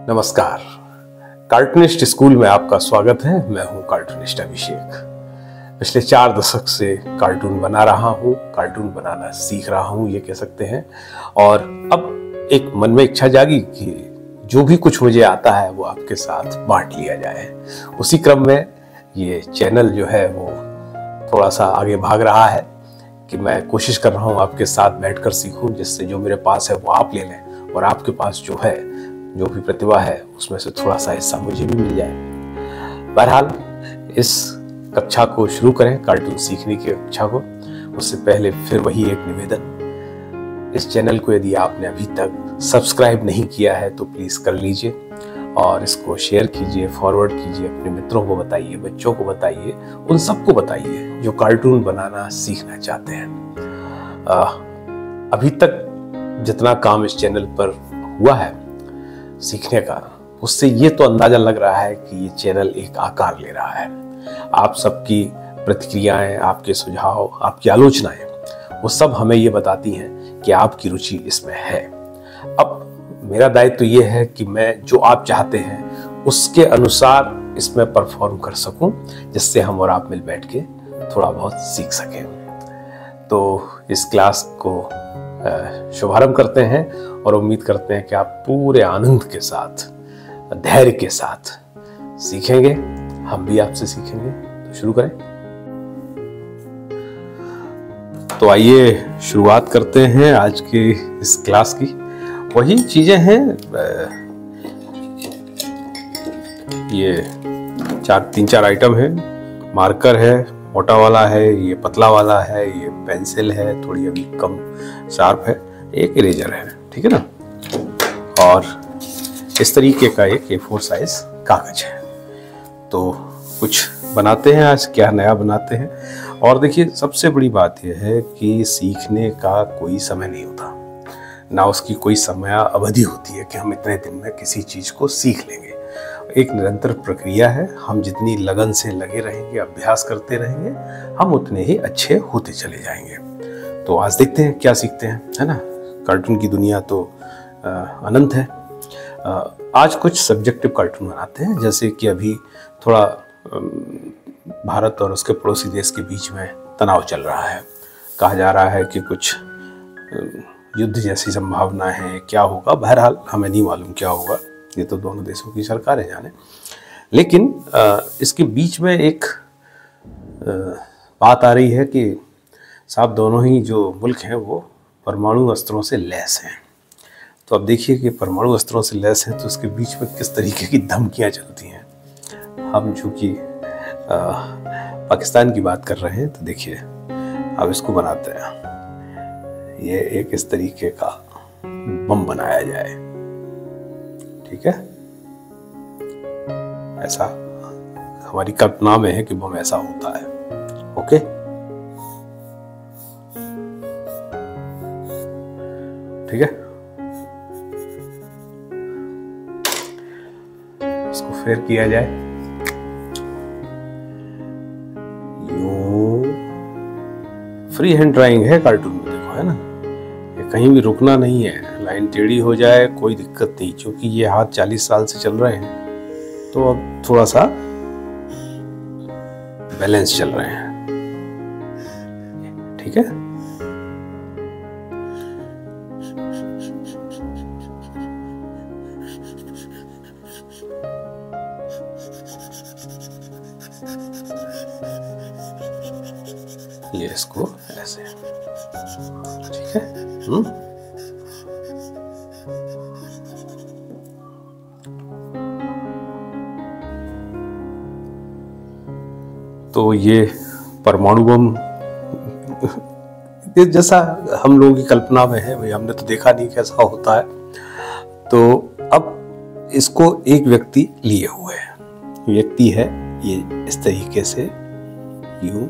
नमस्कार। Cartoonist school में आपका स्वागत है। मैं हूं कार्टूनिस्ट अभिषेक। पिछले 4 दशक से कार्टून बना रहा हूं, कार्टून बनाना सीख रहा हूं, ये कह सकते हैं। और अब एक मन में इच्छा जागी कि जो भी कुछ मुझे आता है वो आपके साथ बांट लिया जाए। उसी क्रम में ये चैनल जो है वो थोड़ा सा आगे भाग रहा है कि मैं कोशिश कर रहा हूं आपके साथ बैठकर सीखूं, जिससे जो मेरे पास है वो आप ले लें और आपके पास जो है, जो भी प्रतिभा है, उसमें से थोड़ा सा हिस्सा मुझे भी मिल जाए। बहरहाल इस कक्षा को शुरू करें, कार्टून सीखने की कक्षा को। उससे पहले फिर वही एक निवेदन, इस चैनल को यदि आपने अभी तक सब्सक्राइब नहीं किया है तो प्लीज कर लीजिए और इसको शेयर कीजिए, फॉरवर्ड कीजिए, अपने मित्रों को बताइए, बच्चों को बताइए, उन सबको बताइए जो कार्टून बनाना सीखना चाहते हैं। अभी तक जितना काम इस चैनल पर हुआ है सीखने का, उससे ये तो अंदाजा लग रहा है कि ये चैनल एक आकार ले रहा है। आप सबकी प्रतिक्रियाएं, आपके सुझाव, आपकी आलोचनाएं, वो सब हमें ये बताती हैं कि आपकी रुचि इसमें है। अब मेरा दायित्व तो ये है कि मैं जो आप चाहते हैं उसके अनुसार इसमें परफॉर्म कर सकूं, जिससे हम और आप मिल बैठ के थोड़ा बहुत सीख सकें। तो इस क्लास को शुभारंभ करते हैं और उम्मीद करते हैं कि आप पूरे आनंद के साथ, धैर्य के साथ सीखेंगे। हम भी आपसे सीखेंगे। तो शुरू करें। तो आइए शुरुआत करते हैं आज के इस क्लास की। वही चीजें हैं, ये 3-4 आइटम है। मार्कर है, मोटा वाला है, ये पतला वाला है, ये पेंसिल है, थोड़ी अभी कम शार्प है, एक इरेजर है, ठीक है ना, और इस तरीके का एक A4 साइज कागज है। तो कुछ बनाते हैं आज, क्या नया बनाते हैं। और देखिए, सबसे बड़ी बात यह है कि सीखने का कोई समय नहीं होता, ना उसकी कोई समय अवधि होती है कि हम इतने दिन में किसी चीज को सीख लेंगे। एक निरंतर प्रक्रिया है। हम जितनी लगन से लगे रहेंगे, अभ्यास करते रहेंगे, हम उतने ही अच्छे होते चले जाएंगे। तो आज देखते हैं क्या सीखते हैं, है ना। कार्टून की दुनिया तो अनंत है। आज कुछ सब्जेक्टिव कार्टून बनाते हैं, जैसे कि अभी थोड़ा भारत और उसके पड़ोसी देश के बीच में तनाव चल रहा है। कहा जा रहा है कि कुछ युद्ध जैसी संभावना है, क्या होगा। बहरहाल हमें नहीं मालूम क्या होगा, ये तो दोनों देशों की सरकारें जाने। लेकिन इसके बीच में एक बात आ रही है कि साहब, दोनों ही जो मुल्क हैं वो परमाणु अस्त्रों से लैस हैं। तो अब देखिए कि परमाणु अस्त्रों से लैस हैं तो उसके बीच में किस तरीके की धमकियां चलती हैं। हम चूंकि पाकिस्तान की बात कर रहे हैं, तो देखिए अब इसको बनाते हैं। ये एक इस तरीके का बम बनाया जाए, ठीक है। ऐसा हमारी कल्पना में है कि बम ऐसा होता है। ओके, ठीक है। इसको फेयर किया जाए, यूं। फ्री हैंड ड्राइंग है कार्टून में, देखो, है ना। ये कहीं भी रुकना नहीं है। लाइन टेढ़ी हो जाए कोई दिक्कत नहीं, क्योंकि ये हाथ 40 साल से चल रहे हैं, तो अब थोड़ा सा बैलेंस चल रहे हैं, ठीक है। ये इसको ऐसे, ठीक है। तो ये परमाणु बम जैसा हम लोगों की कल्पना में है, भाई हमने तो देखा नहीं कैसा होता है। तो अब इसको एक व्यक्ति लिए हुए है, व्यक्ति है ये इस तरीके से, यूं,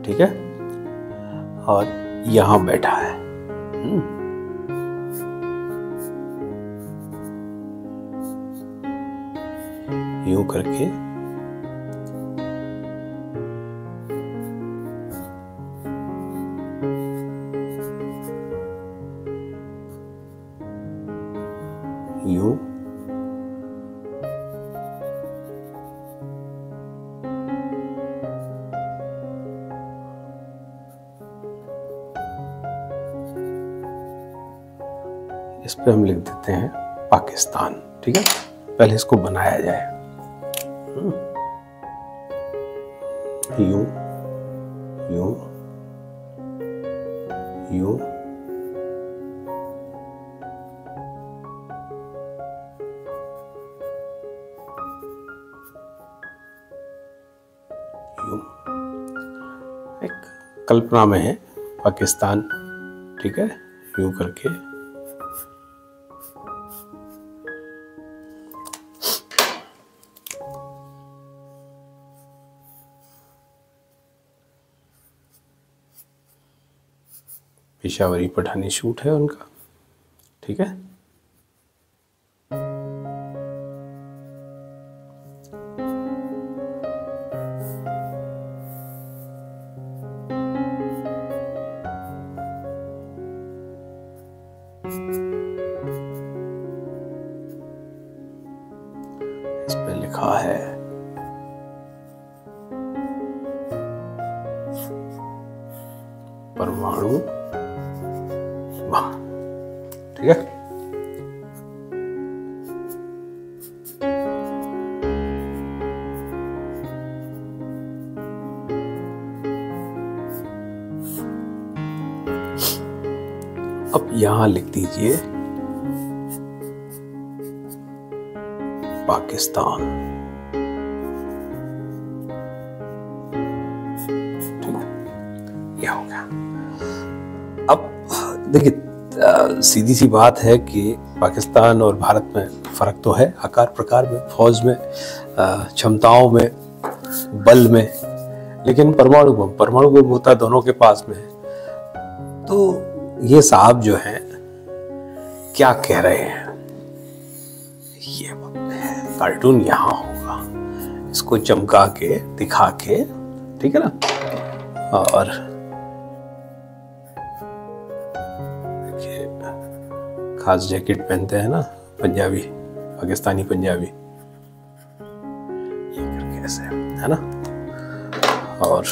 ठीक है, और यहां बैठा है। यूं करके यूं इस पे हम लिख देते हैं पाकिस्तान। ठीक है, पहले इसको बनाया जाए। यूं यूं यूं यूं, एक कल्पना में है पाकिस्तान। ठीक है, यूं करके पेशावरी पठानी शूट है उनका। ठीक है, इस पे लिखा है परमाणु बम। ठीक है, अब यहां लिख दीजिए पाकिस्तान। ठीक है, यह हो गया। अब देखिए, सीधी सी बात है कि पाकिस्तान और भारत में फर्क तो है, आकार प्रकार में, फौज में, क्षमताओं में, बल में, लेकिन परमाणु बम होता है दोनों के पास में। तो ये साहब जो हैं क्या कह रहे हैं, ये कार्टून यहाँ होगा, इसको चमका के दिखा के, ठीक है ना। और खास जैकेट पहनते हैं ना पंजाबी, पाकिस्तानी पंजाबी, ये करके ऐसे है ना। और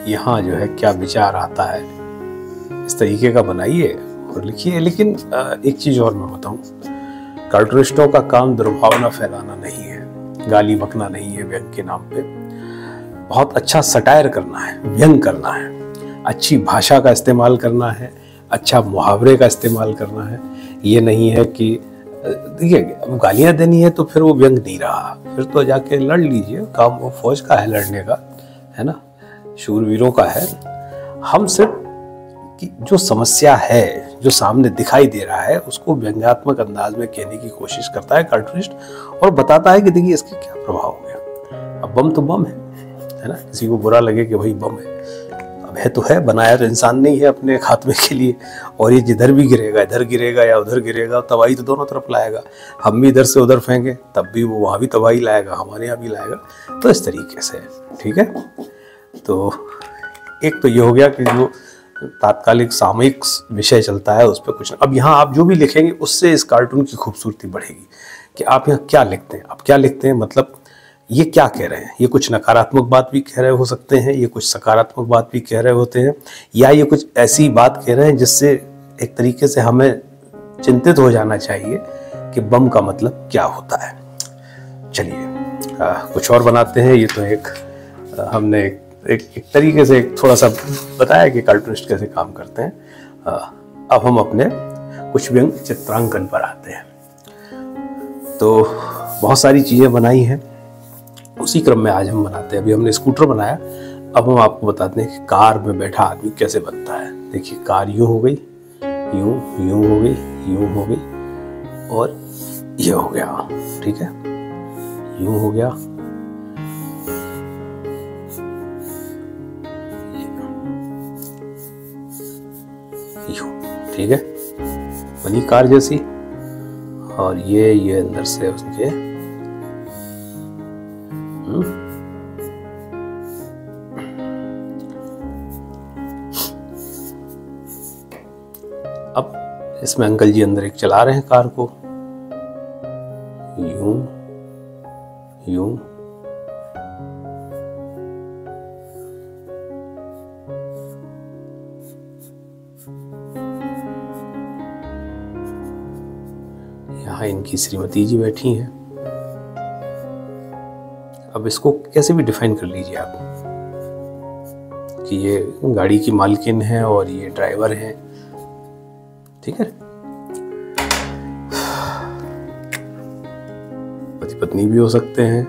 यहाँ जो है क्या विचार आता है, इस तरीके का बनाइए और लिखिए। लेकिन एक चीज और मैं बताऊं, कार्टूनिस्टों का काम दुर्भावना फैलाना नहीं है, गाली बकना नहीं है व्यंग के नाम पे। बहुत अच्छा सटायर करना है, व्यंग करना है, अच्छी भाषा का इस्तेमाल करना है, अच्छा मुहावरे का इस्तेमाल करना है। ये नहीं है कि देखिए अब गालियां देनी है तो फिर वो व्यंग नहीं रहा, फिर तो जाके लड़ लीजिए, काम वो फौज का है लड़ने का, है ना, शूरवीरों का है। हम सिर्फ कि जो समस्या है, जो सामने दिखाई दे रहा है, उसको व्यंग्यात्मक अंदाज में कहने की कोशिश करता है कार्टूनिस्ट, और बताता है कि देखिए इसके क्या प्रभाव हो गया। अब बम तो बम है ना, किसी को बुरा लगे कि भाई बम है, अब है तो है, बनाया तो इंसान नहीं है अपने खात्मे के लिए, और ये जिधर भी गिरेगा, इधर गिरेगा या उधर गिरेगा, तबाही तो दोनों तरफ लाएगा। हम भी इधर से उधर फेंके तब भी वो वहाँ भी तबाही लाएगा, हमारे यहाँ भी लाएगा। तो इस तरीके से, ठीक है। तो एक तो ये हो गया कि जो तात्कालिक सामयिक विषय चलता है उस पर कुछ अब यहाँ आप जो भी लिखेंगे उससे इस कार्टून की खूबसूरती बढ़ेगी कि आप यहाँ क्या लिखते हैं, आप क्या लिखते हैं, मतलब ये क्या कह रहे हैं। ये कुछ नकारात्मक बात भी कह रहे हो सकते हैं, ये कुछ सकारात्मक बात भी कह रहे होते हैं, या ये कुछ ऐसी बात कह रहे हैं जिससे एक तरीके से हमें चिंतित हो जाना चाहिए कि बम का मतलब क्या होता है। चलिए कुछ और बनाते हैं। ये तो एक हमने एक तरीके से एक थोड़ा सा बताया कि कार्टूनिस्ट कैसे काम करते हैं। अब हम अपने कुछ व्यंग चित्रांकन पर आते हैं। तो बहुत सारी चीज़ें बनाई हैं, उसी क्रम में आज हम बनाते हैं। अभी हमने स्कूटर बनाया, अब हम आपको बताते हैं कि कार में बैठा आदमी कैसे बनता है। देखिए कार यूँ हो गई, यूँ हो गई, यूँ हो गई, और ये हो गया, ठीक है, यूँ हो गया, ठीक है, बनी कार जैसी। और ये अंदर से उसके अब इसमें अंकल जी अंदर एक चला रहे हैं कार को, यूं यूं, यहाँ इनकी श्रीमती जी बैठी हैं। अब इसको कैसे भी डिफाइन कर लीजिए आप कि ये गाड़ी की मालकिन है और ये ड्राइवर है, ठीक है। पति पत्नी भी हो सकते हैं,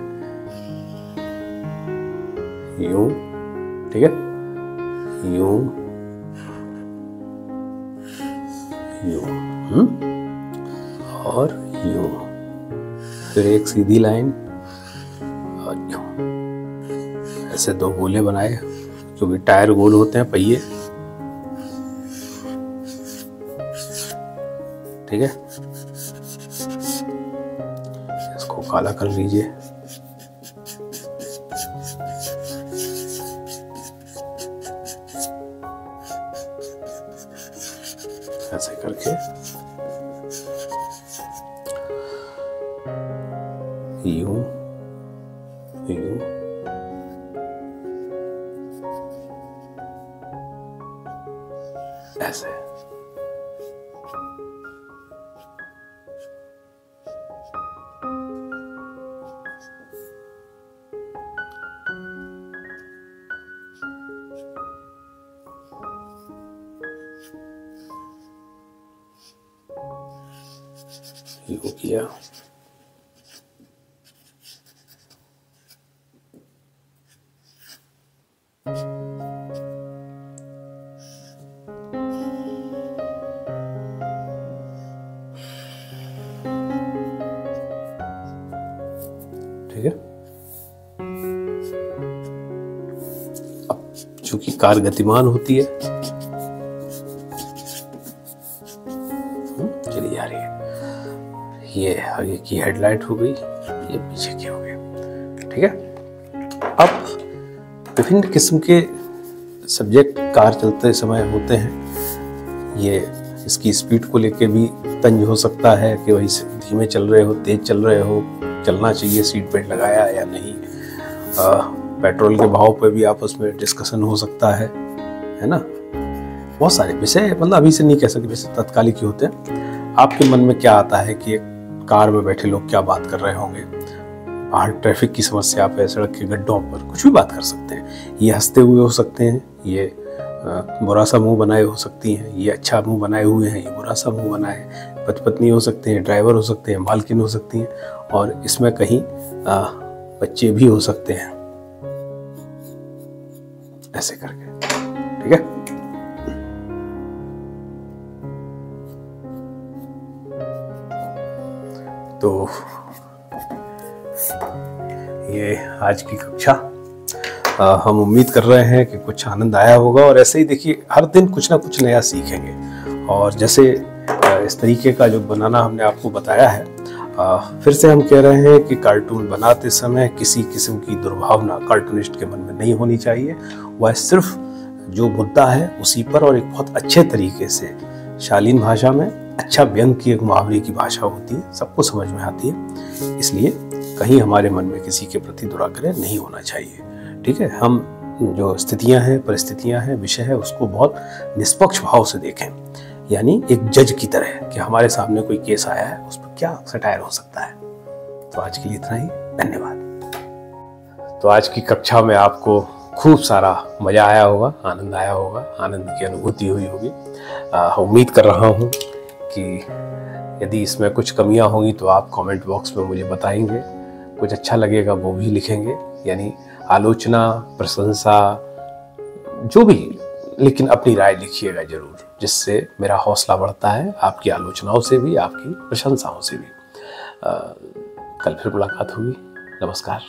यूं, ठीक है, यूं यूं, और यूं, फिर एक सीधी लाइन और यूं। ऐसे दो गोले बनाए, जो भी टायर गोल होते हैं, पहिए, ठीक है। इसको काला कर लीजिए। ऐसे करके यूं यूं, ऐसे। यूं किया। ठीक है। अब चूंकि कार गतिमान होती है, चली जा रही है। ये आगे की हेडलाइट हो गई, ये पीछे की हो गई, ठीक है। अब विभिन्न किस्म के सब्जेक्ट कार चलते समय होते हैं। ये इसकी स्पीड को लेके भी तंज हो सकता है कि वही धीमे चल रहे हो, तेज चल रहे हो, चलना चाहिए, सीट बेल्ट लगाया या नहीं। पेट्रोल के भाव पे भी आपस में डिस्कशन हो सकता है ना। बहुत सारे विषय मतलब अभी से नहीं कह सकते, वैसे तत्कालिक ही होते हैं। आपके मन में क्या आता है कि एक कार में बैठे लोग क्या बात कर रहे होंगे, बाहर ट्रैफिक की समस्या पे, सड़क के गड्ढों पर, कुछ भी बात कर सकते हैं। ये हंसते हुए हो सकते हैं, ये बुरा सा मुंह बनाए हो सकती हैं, ये अच्छा मुंह बनाए हुए हैं, ये बुरा सा मुंह बनाए। पति पत्नी हो सकते हैं, ड्राइवर हो सकते हैं, मालकिन हो सकती हैं, और इसमें कहीं बच्चे भी हो सकते हैं, ऐसे करके, ठीक है। तो ये आज की कक्षा, हम उम्मीद कर रहे हैं कि कुछ आनंद आया होगा। और ऐसे ही देखिए, हर दिन कुछ ना कुछ नया सीखेंगे। और जैसे इस तरीके का जो बनाना हमने आपको बताया है, फिर से हम कह रहे हैं कि कार्टून बनाते समय किसी किस्म की दुर्भावना कार्टूनिस्ट के मन में नहीं होनी चाहिए। वह सिर्फ जो मुद्दा है उसी पर, और एक बहुत अच्छे तरीके से शालीन भाषा में, अच्छा व्यंग की एक मुहावरे की भाषा होती है, सबको समझ में आती है। इसलिए कहीं हमारे मन में किसी के प्रति दुराग्रह नहीं होना चाहिए, ठीक है। हम जो स्थितियां हैं, परिस्थितियां हैं, विषय है, उसको बहुत निष्पक्ष भाव से देखें, यानी एक जज की तरह कि हमारे सामने कोई केस आया है, उस पर क्या सटायर हो सकता है। तो आज के लिए इतना ही, धन्यवाद। तो आज की कक्षा में आपको खूब सारा मजा आया होगा, आनंद आया होगा, आनंद की अनुभूति हुई होगी। उम्मीद कर रहा हूँ कि यदि इसमें कुछ कमियां होंगी तो आप कमेंट बॉक्स में मुझे बताएंगे, कुछ अच्छा लगेगा वो भी लिखेंगे, यानी आलोचना, प्रशंसा, जो भी, लेकिन अपनी राय लिखिएगा जरूर, जिससे मेरा हौसला बढ़ता है, आपकी आलोचनाओं से भी, आपकी प्रशंसाओं से भी। कल फिर मुलाकात होगी। नमस्कार।